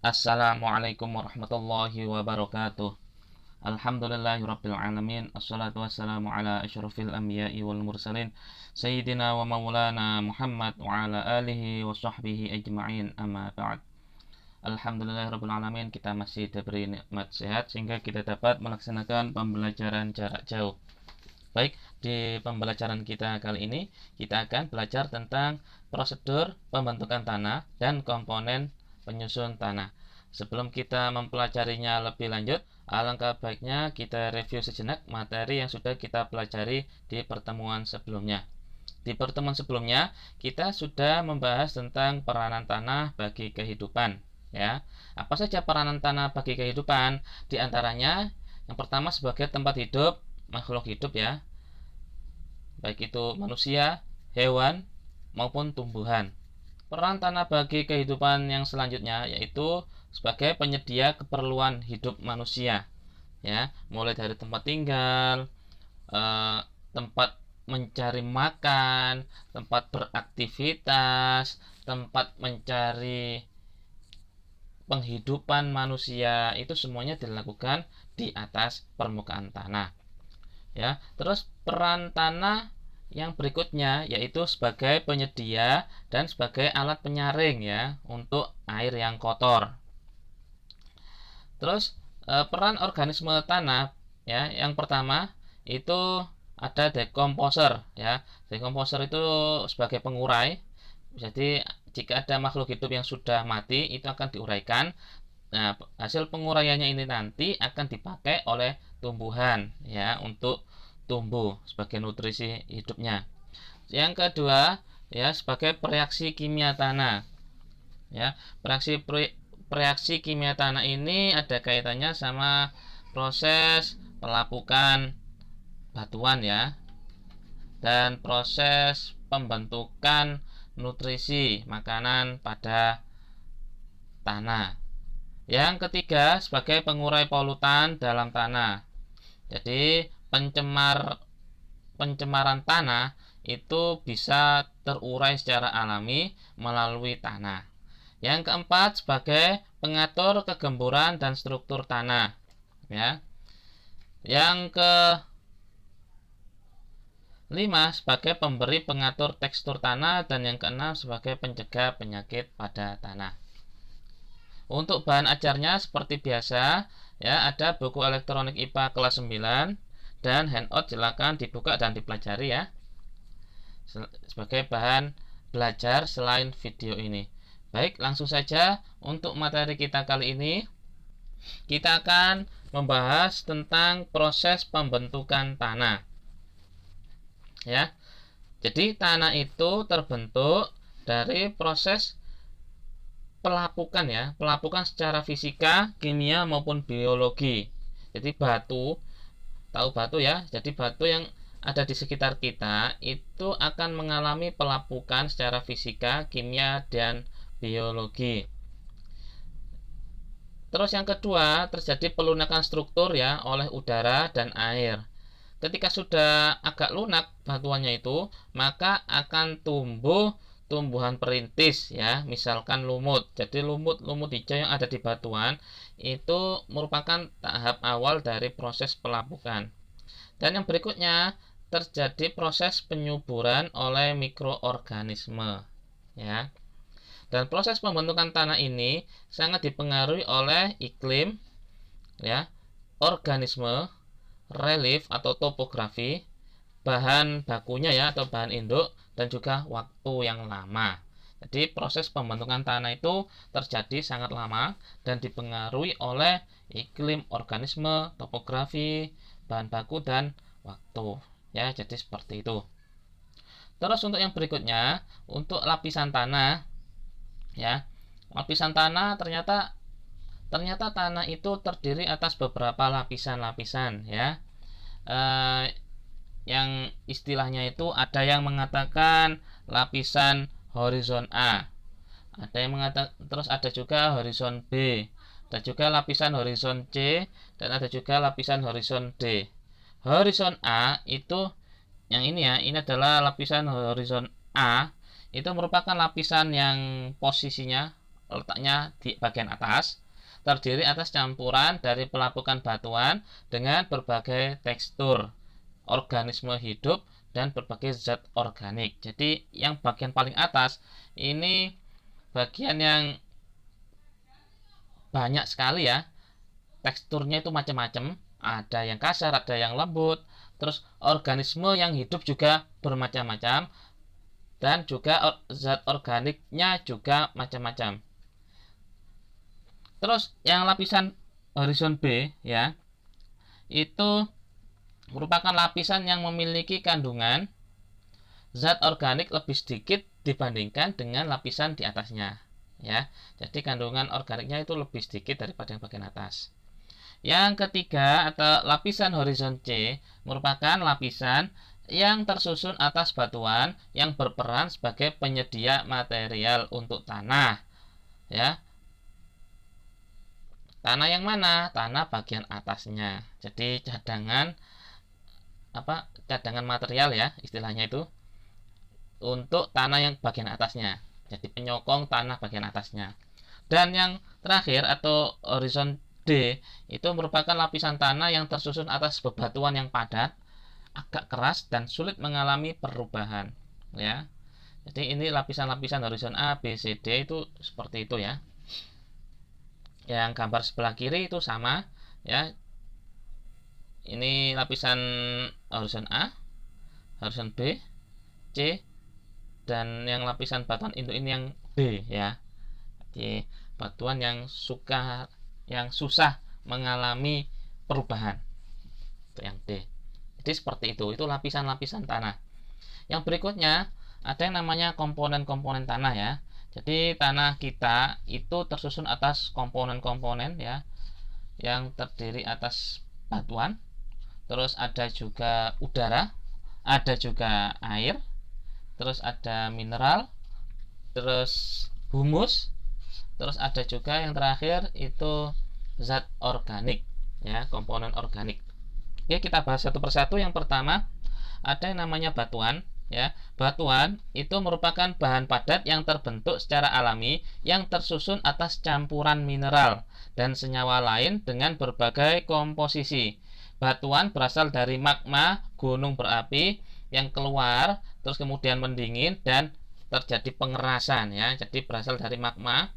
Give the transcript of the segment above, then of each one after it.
Assalamualaikum warahmatullahi wabarakatuh. Alhamdulillahirabbil alamin. Assalatu wassalamu ala asyrafil anbiya'i wal mursalin sayyidina wa maulana Muhammad wa ala alihi wa sahbihi ajma'in, amma ba'd. Alhamdulillahirabbil alamin, kita masih diberi nikmat sehat sehingga kita dapat melaksanakan pembelajaran jarak jauh. Baik, di pembelajaran kita kali ini kita akan belajar tentang prosedur pembentukan tanah dan komponen penyusun tanah. Sebelum kita mempelajarinya lebih lanjut, alangkah baiknya kita review sejenak materi yang sudah kita pelajari di pertemuan sebelumnya. Di pertemuan sebelumnya, kita sudah membahas tentang peranan tanah bagi kehidupan. Ya, apa saja peranan tanah bagi kehidupan? Di antaranya, yang pertama sebagai tempat hidup makhluk hidup ya, baik itu manusia, hewan, maupun tumbuhan. Peran tanah bagi kehidupan yang selanjutnya yaitu sebagai penyedia keperluan hidup manusia, ya, mulai dari tempat tinggal, tempat mencari makan, tempat beraktivitas, tempat mencari penghidupan manusia, itu semuanya dilakukan di atas permukaan tanah. Ya, terus peran tanah yang berikutnya yaitu sebagai penyedia dan sebagai alat penyaring ya untuk air yang kotor. Terus peran organisme tanah ya, yang pertama itu ada dekomposer ya. Dekomposer itu sebagai pengurai. Jadi jika ada makhluk hidup yang sudah mati itu akan diuraikan. Nah, hasil penguraiannya ini nanti akan dipakai oleh tumbuhan ya untuk tumbuh sebagai nutrisi hidupnya. Yang kedua ya sebagai reaksi kimia tanah. Ya, reaksi kimia tanah ini ada kaitannya sama proses pelapukan batuan ya dan proses pembentukan nutrisi makanan pada tanah. Yang ketiga sebagai pengurai polutan dalam tanah. Jadi pencemaran tanah itu bisa terurai secara alami melalui tanah. Yang keempat sebagai pengatur kegemburan dan struktur tanah ya. Yang kelima sebagai pemberi pengatur tekstur tanah, dan yang keenam sebagai pencegah penyakit pada tanah. Untuk bahan ajarnya seperti biasa ya, ada buku elektronik IPA kelas 9 dan handout, silakan dibuka dan dipelajari ya sebagai bahan belajar selain video ini. Baik, langsung saja untuk materi kita kali ini kita akan membahas tentang proses pembentukan tanah. Ya. Jadi tanah itu terbentuk dari proses pelapukan ya, pelapukan secara fisika, kimia maupun biologi. Jadi batu, tahu batu ya, jadi batu yang ada di sekitar kita itu akan mengalami pelapukan secara fisika, kimia, dan biologi. Terus yang kedua, terjadi pelunakan struktur ya oleh udara dan air. Ketika sudah agak lunak batuannya itu, maka akan tumbuh tumbuhan perintis ya, misalkan lumut. Jadi lumut hijau yang ada di batuan itu merupakan tahap awal dari proses pelapukan. Dan yang berikutnya terjadi proses penyuburan oleh mikroorganisme ya. Dan proses pembentukan tanah ini sangat dipengaruhi oleh iklim ya, organisme, relief atau topografi, bahan bakunya ya atau bahan induk, dan juga waktu yang lama. Jadi proses pembentukan tanah itu terjadi sangat lama dan dipengaruhi oleh iklim, organisme, topografi, bahan baku, dan waktu ya. Jadi seperti itu. Terus untuk yang berikutnya, untuk lapisan tanah ya. Lapisan tanah ternyata tanah itu terdiri atas beberapa lapisan-lapisan ya. Yang istilahnya itu ada yang mengatakan lapisan horizon A, ada yang mengatakan, terus ada juga horizon B, ada juga lapisan horizon C, dan ada juga lapisan horizon D. Horizon A itu yang ini ya, ini adalah lapisan horizon A, itu merupakan lapisan yang posisinya letaknya di bagian atas, terdiri atas campuran dari pelapukan batuan dengan berbagai tekstur, organisme hidup, dan berbagai zat organik. Jadi yang bagian paling atas ini bagian yang banyak sekali ya, teksturnya itu macam-macam, ada yang kasar, ada yang lembut, terus organisme yang hidup juga bermacam-macam, dan juga zat organiknya juga macam-macam. Terus yang lapisan horizon B ya, itu merupakan lapisan yang memiliki kandungan zat organik lebih sedikit dibandingkan dengan lapisan di atasnya ya. Jadi kandungan organiknya itu lebih sedikit daripada yang bagian atas. Yang ketiga atau lapisan horizon C merupakan lapisan yang tersusun atas batuan yang berperan sebagai penyedia material untuk tanah ya. Tanah yang mana? Tanah bagian atasnya. Jadi cadangan cadangan material ya istilahnya itu untuk tanah yang bagian atasnya. Jadi penyokong tanah bagian atasnya. Dan yang terakhir atau horizon D itu merupakan lapisan tanah yang tersusun atas bebatuan yang padat, agak keras dan sulit mengalami perubahan ya. Jadi ini lapisan-lapisan horizon A, B, C, D itu seperti itu ya. Yang gambar sebelah kiri itu sama ya. Ini lapisan horizon A, horizon B, C, dan yang lapisan batuan induk ini yang D ya. Jadi batuan yang susah mengalami perubahan. Itu yang D. Jadi seperti itu lapisan-lapisan tanah. Yang berikutnya ada yang namanya komponen-komponen tanah ya. Jadi tanah kita itu tersusun atas komponen-komponen ya, yang terdiri atas batuan, terus ada juga udara, ada juga air, terus ada mineral, terus humus, terus ada juga yang terakhir itu zat organik ya, komponen organik. Oke, kita bahas satu persatu. Yang pertama ada yang namanya batuan ya. Batuan itu merupakan bahan padat yang terbentuk secara alami yang tersusun atas campuran mineral dan senyawa lain dengan berbagai komposisi. Batuan berasal dari magma gunung berapi yang keluar terus kemudian mendingin dan terjadi pengerasan ya. Jadi berasal dari magma,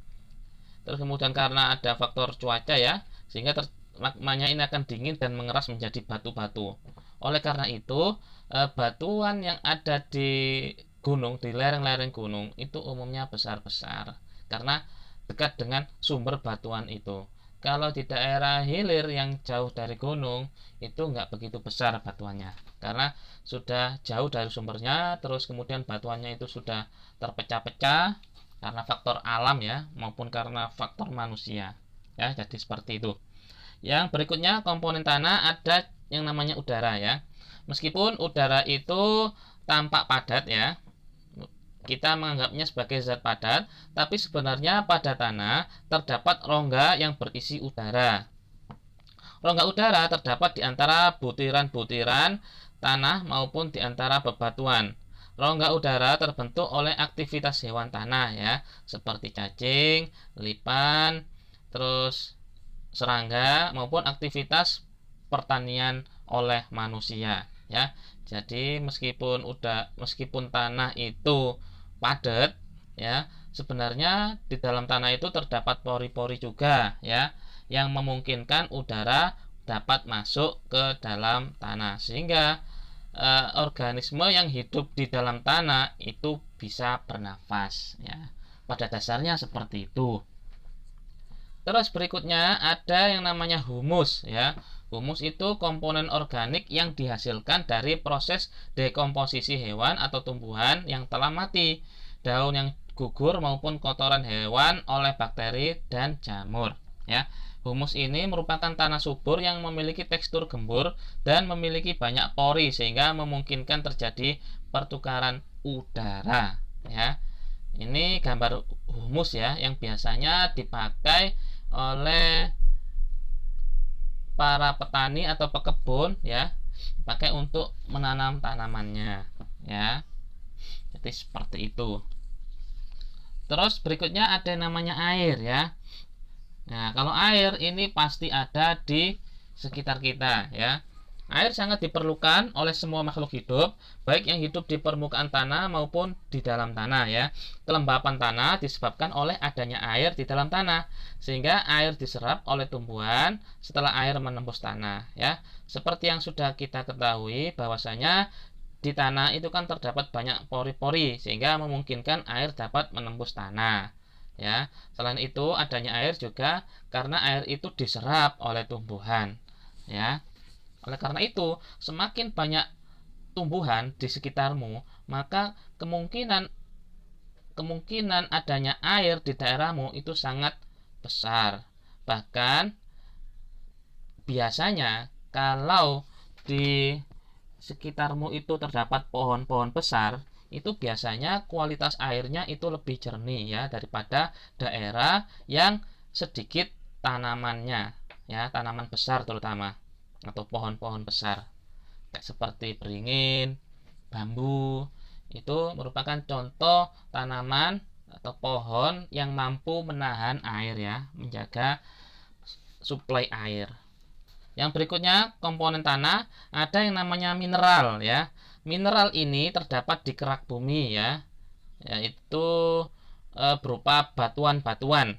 terus kemudian karena ada faktor cuaca ya, sehingga magmanya ini akan dingin dan mengeras menjadi batu-batu. Oleh karena itu batuan yang ada di gunung, di lereng-lereng gunung itu umumnya besar-besar karena dekat dengan sumber batuan itu. Kalau di daerah hilir yang jauh dari gunung itu nggak begitu besar batuannya karena sudah jauh dari sumbernya, terus kemudian batuannya itu sudah terpecah-pecah karena faktor alam ya maupun karena faktor manusia ya. Jadi seperti itu. Yang berikutnya komponen tanah ada yang namanya udara ya. Meskipun udara itu tampak padat ya, kita menganggapnya sebagai zat padat, tapi sebenarnya pada tanah terdapat rongga yang berisi udara. Rongga udara terdapat di antara butiran-butiran tanah maupun di antara bebatuan. Rongga udara terbentuk oleh aktivitas hewan tanah ya, seperti cacing, lipan, terus serangga maupun aktivitas pertanian oleh manusia ya. Jadi meskipun tanah itu padat ya, sebenarnya di dalam tanah itu terdapat pori-pori juga ya yang memungkinkan udara dapat masuk ke dalam tanah sehingga organisme yang hidup di dalam tanah itu bisa bernafas ya. Pada dasarnya seperti itu. Terus berikutnya ada yang namanya humus ya. Humus itu komponen organik yang dihasilkan dari proses dekomposisi hewan atau tumbuhan yang telah mati, daun yang gugur maupun kotoran hewan oleh bakteri dan jamur ya. Humus ini merupakan tanah subur yang memiliki tekstur gembur dan memiliki banyak pori sehingga memungkinkan terjadi pertukaran udara ya. Ini gambar humus ya yang biasanya dipakai oleh para petani atau pekebun ya, dipakai untuk menanam tanamannya ya. Jadi seperti itu. Terus berikutnya ada yang namanya air ya. Nah, kalau air ini pasti ada di sekitar kita ya. Air sangat diperlukan oleh semua makhluk hidup, baik yang hidup di permukaan tanah maupun di dalam tanah ya. Kelembapan tanah disebabkan oleh adanya air di dalam tanah, sehingga air diserap oleh tumbuhan setelah air menembus tanah ya. Seperti yang sudah kita ketahui bahwasanya di tanah itu kan terdapat banyak pori-pori sehingga memungkinkan air dapat menembus tanah. Ya, selain itu adanya air juga karena air itu diserap oleh tumbuhan. Ya, oleh karena itu, semakin banyak tumbuhan di sekitarmu, maka kemungkinan adanya air di daerahmu itu sangat besar. Bahkan biasanya kalau di sekitarmu itu terdapat pohon-pohon besar, itu biasanya kualitas airnya itu lebih jernih ya daripada daerah yang sedikit tanamannya, ya, tanaman besar terutama atau pohon-pohon besar kayak seperti beringin, bambu. Itu merupakan contoh tanaman atau pohon yang mampu menahan air ya, menjaga suplai air. Yang berikutnya komponen tanah ada yang namanya mineral ya. Mineral ini terdapat di kerak bumi ya, yaitu berupa batuan-batuan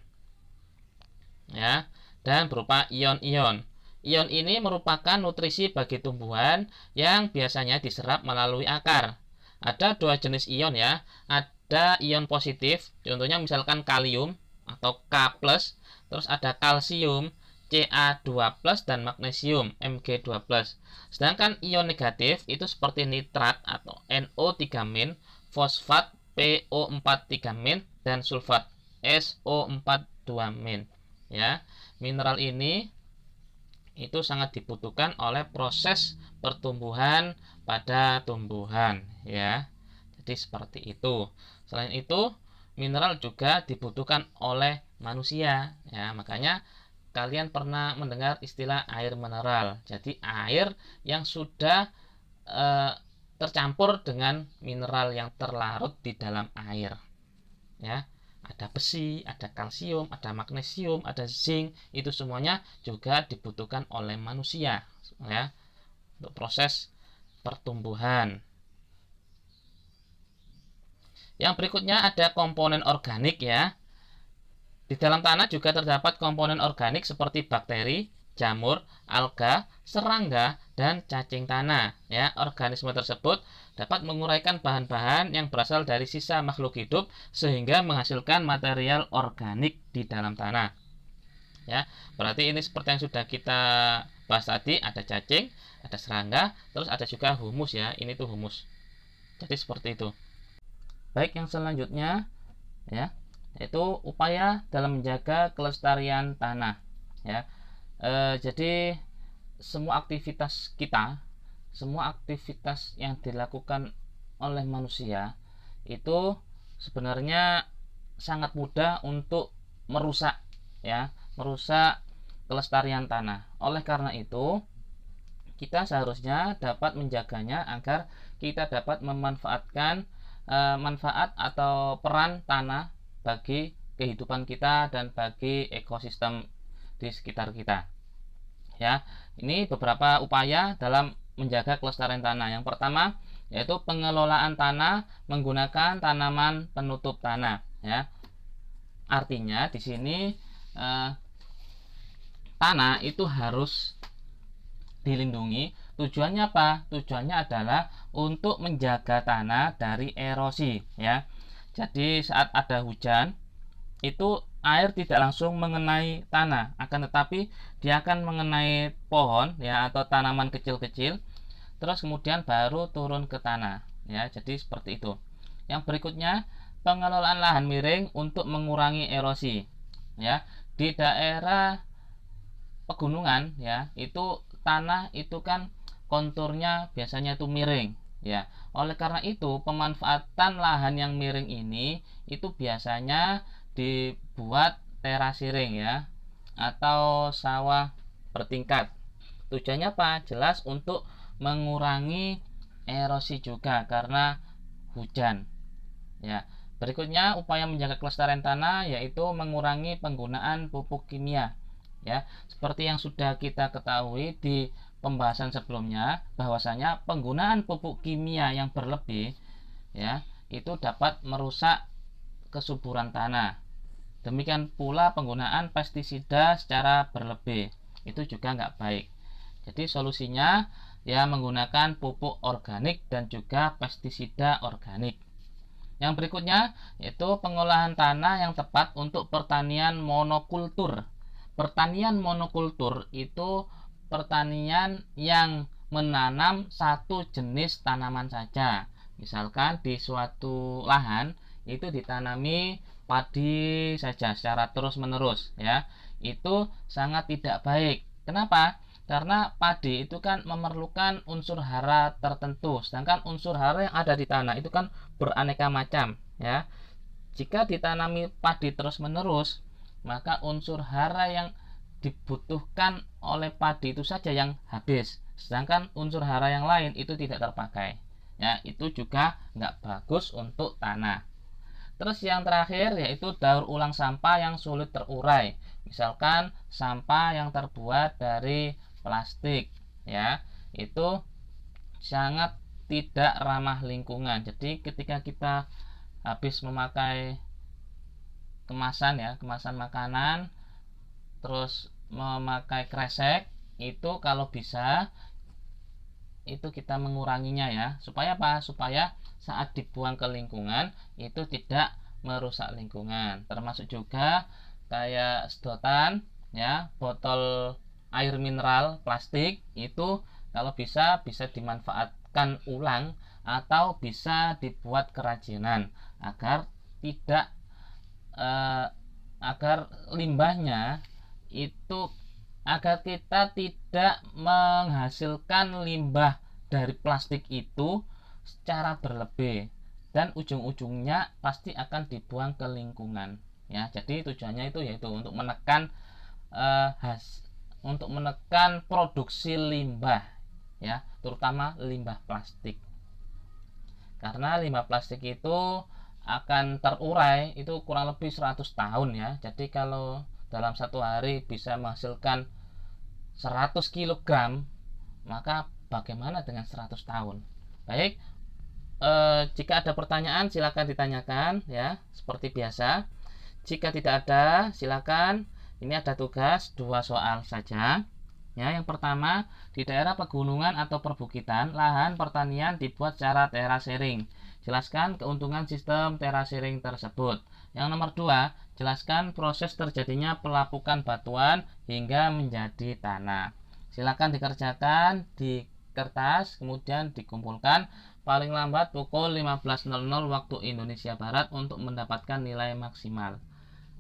ya, dan berupa ion-ion. Ion ini merupakan nutrisi bagi tumbuhan yang biasanya diserap melalui akar. Ada dua jenis ion ya. Ada ion positif, contohnya misalkan kalium atau K+, terus ada kalsium Ca2+, dan magnesium Mg2+. Sedangkan ion negatif itu seperti nitrat atau NO3-, fosfat PO4-, dan sulfat SO4-, ya. Mineral ini itu sangat dibutuhkan oleh proses pertumbuhan pada tumbuhan ya. Jadi seperti itu. Selain itu, mineral juga dibutuhkan oleh manusia ya. Makanya kalian pernah mendengar istilah air mineral. Jadi air yang sudah tercampur dengan mineral yang terlarut di dalam air ya. Ada besi, ada kalsium, ada magnesium, ada zinc, itu semuanya juga dibutuhkan oleh manusia ya untuk proses pertumbuhan. Yang berikutnya ada komponen organik ya. Di dalam tanah juga terdapat komponen organik seperti bakteri, jamur, alga, serangga, dan cacing tanah ya. Organisme tersebut dapat menguraikan bahan-bahan yang berasal dari sisa makhluk hidup sehingga menghasilkan material organik di dalam tanah ya. Berarti ini seperti yang sudah kita bahas tadi, ada cacing, ada serangga, terus ada juga humus ya. Ini tuh humus. Jadi seperti itu. Baik, yang selanjutnya ya, yaitu upaya dalam menjaga kelestarian tanah ya. Jadi semua aktivitas kita, semua aktivitas yang dilakukan oleh manusia itu sebenarnya sangat mudah untuk merusak ya, merusak kelestarian tanah. Oleh karena itu, kita seharusnya dapat menjaganya agar kita dapat memanfaatkan manfaat atau peran tanah bagi kehidupan kita dan bagi ekosistem di sekitar kita ya. Ini beberapa upaya dalam menjaga kelestarian tanah. Yang pertama yaitu pengelolaan tanah menggunakan tanaman penutup tanah ya. Artinya di sini tanah itu harus dilindungi. Tujuannya apa? Tujuannya adalah untuk menjaga tanah dari erosi ya. Jadi saat ada hujan itu air tidak langsung mengenai tanah, akan tetapi dia akan mengenai pohon ya atau tanaman kecil-kecil, terus kemudian baru turun ke tanah ya. Jadi seperti itu. Yang berikutnya, pengelolaan lahan miring untuk mengurangi erosi ya. Di daerah pegunungan ya, itu tanah itu kan konturnya biasanya itu miring ya. Oleh karena itu, pemanfaatan lahan yang miring ini itu biasanya dibuat terasiring ya atau sawah bertingkat. Tujuannya apa? Jelas untuk mengurangi erosi juga karena hujan ya. Berikutnya, upaya menjaga kelestarian tanah yaitu mengurangi penggunaan pupuk kimia. Ya, seperti yang sudah kita ketahui di pembahasan sebelumnya, bahwasanya penggunaan pupuk kimia yang berlebih ya, itu dapat merusak kesuburan tanah. Demikian pula penggunaan pestisida secara berlebih, itu juga nggak baik. Jadi solusinya ya menggunakan pupuk organik dan juga pestisida organik. Yang berikutnya yaitu pengolahan tanah yang tepat untuk pertanian monokultur. Pertanian monokultur itu pertanian yang menanam satu jenis tanaman saja. Misalkan di suatu lahan itu ditanami padi saja secara terus-menerus ya. Itu sangat tidak baik. Kenapa? Karena padi itu kan memerlukan unsur hara tertentu, sedangkan unsur hara yang ada di tanah itu kan beraneka macam ya. Jika ditanami padi terus-menerus, maka unsur hara yang dibutuhkan oleh padi itu saja yang habis, sedangkan unsur hara yang lain itu tidak terpakai ya. Itu juga nggak bagus untuk tanah. Terus yang terakhir yaitu daur ulang sampah yang sulit terurai. Misalkan sampah yang terbuat dari plastik ya, itu sangat tidak ramah lingkungan. Jadi ketika kita habis memakai kemasan ya, kemasan makanan, terus memakai kresek, itu kalau bisa itu kita menguranginya ya. Supaya apa? Supaya saat dibuang ke lingkungan itu tidak merusak lingkungan. Termasuk juga kayak sedotan ya, botol air mineral plastik itu kalau bisa dimanfaatkan ulang atau bisa dibuat kerajinan agar tidak agar limbahnya itu agar kita tidak menghasilkan limbah dari plastik itu secara berlebih dan ujung-ujungnya pasti akan dibuang ke lingkungan ya. Jadi tujuannya itu yaitu untuk menekan produksi limbah ya, terutama limbah plastik. Karena limbah plastik itu akan terurai itu kurang lebih 100 tahun ya. Jadi kalau dalam satu hari bisa menghasilkan 100 kg, maka bagaimana dengan 100 tahun? Baik, jika ada pertanyaan silakan ditanyakan ya, seperti biasa. Jika tidak ada, silakan. Ini ada tugas 2 soal saja. Ya, yang pertama, di daerah pegunungan atau perbukitan, lahan pertanian dibuat secara terasering. Jelaskan keuntungan sistem terasering tersebut. Yang nomor 2, jelaskan proses terjadinya pelapukan batuan hingga menjadi tanah. Silakan dikerjakan di kertas, kemudian dikumpulkan paling lambat pukul 15.00 waktu Indonesia Barat untuk mendapatkan nilai maksimal.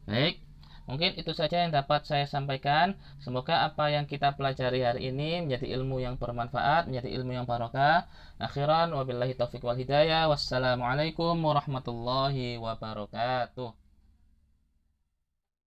Baik, mungkin itu saja yang dapat saya sampaikan. Semoga apa yang kita pelajari hari ini menjadi ilmu yang bermanfaat, menjadi ilmu yang barokah. Akhiran wabillahi taufiq wal hidayah. Wassalamualaikum warahmatullahi wabarakatuh.